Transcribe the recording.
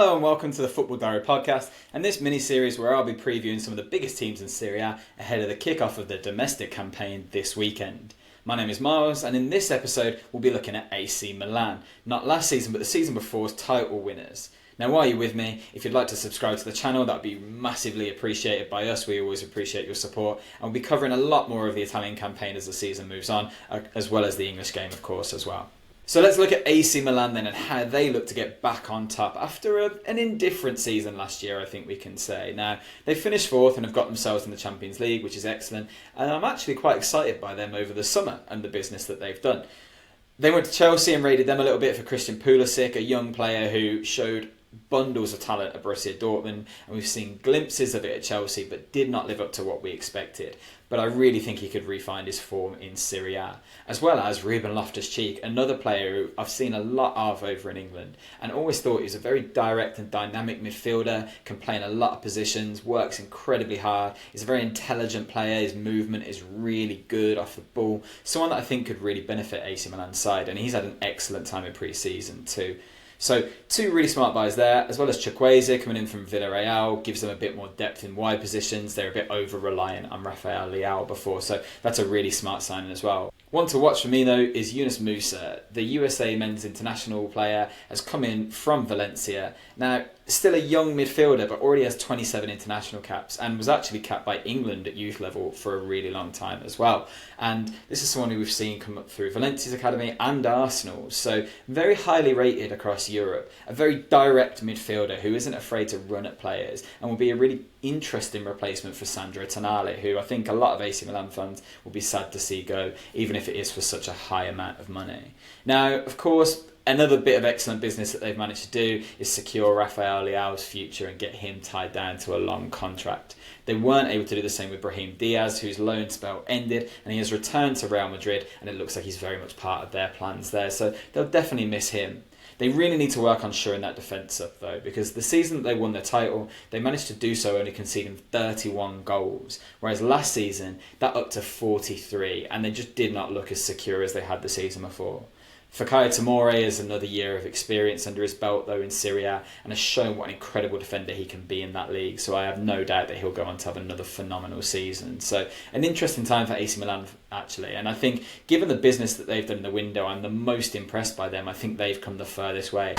Hello and welcome to the Football Diary podcast and this mini-series where I'll be previewing some of the biggest teams in Serie A ahead of the kick-off of the domestic campaign this weekend. My name is Miles and in this episode we'll be looking at AC Milan, not last season but the season before's title winners. Now while you're with me, if you'd like to subscribe to the channel, that would be massively appreciated by us. We always appreciate your support and we'll be covering a lot more of the Italian campaign as the season moves on, as well as the English game of course as well. So let's look at AC Milan then and how they look to get back on top after an indifferent season last year, I think we can say. Now, they finished fourth and have got themselves in the Champions League, which is excellent. And I'm actually quite excited by them over the summer and the business that they've done. They went to Chelsea and raided them a little bit for Christian Pulisic, a young player who showed bundles of talent at Borussia Dortmund, and we've seen glimpses of it at Chelsea but did not live up to what we expected. But I really think he could re-find his form in Serie A, as well as Ruben Loftus-Cheek, another player who I've seen a lot of over in England and always thought he was a very direct and dynamic midfielder, can play in a lot of positions, works incredibly hard, he's a very intelligent player, his movement is really good off the ball, someone that I think could really benefit AC Milan's side, and he's had an excellent time in pre-season too. So two really smart buys there, as well as Chukwueze coming in from Villarreal, gives them a bit more depth in wide positions. They're a bit over-reliant on Rafael Leao before, so that's a really smart signing as well. One to watch for me though is Yunus Musa. The USA men's international player has come in from Valencia. Now, still a young midfielder, but already has 27 international caps and was actually capped by England at youth level for a really long time as well. And this is someone who we've seen come up through Valencia's academy and Arsenal. So very highly rated across Europe. A very direct midfielder who isn't afraid to run at players and will be a really interesting replacement for Sandro Tonali, who I think a lot of AC Milan fans will be sad to see go, even if it is for such a high amount of money. Now, of course, another bit of excellent business that they've managed to do is secure Rafael Leao's future and get him tied down to a long contract. They weren't able to do the same with Brahim Diaz, whose loan spell ended, and he has returned to Real Madrid, and it looks like he's very much part of their plans there, so they'll definitely miss him. They really need to work on shoring that defence up though, because the season that they won their title, they managed to do so only conceding 31 goals, whereas last season that up to 43, and they just did not look as secure as they had the season before. Fikayo Tomori has another year of experience under his belt though in Serie A and has shown what an incredible defender he can be in that league, so I have no doubt that he'll go on to have another phenomenal season. So an interesting time for AC Milan actually, and I think given the business that they've done in the window, I'm the most impressed by them. I think they've come the furthest way.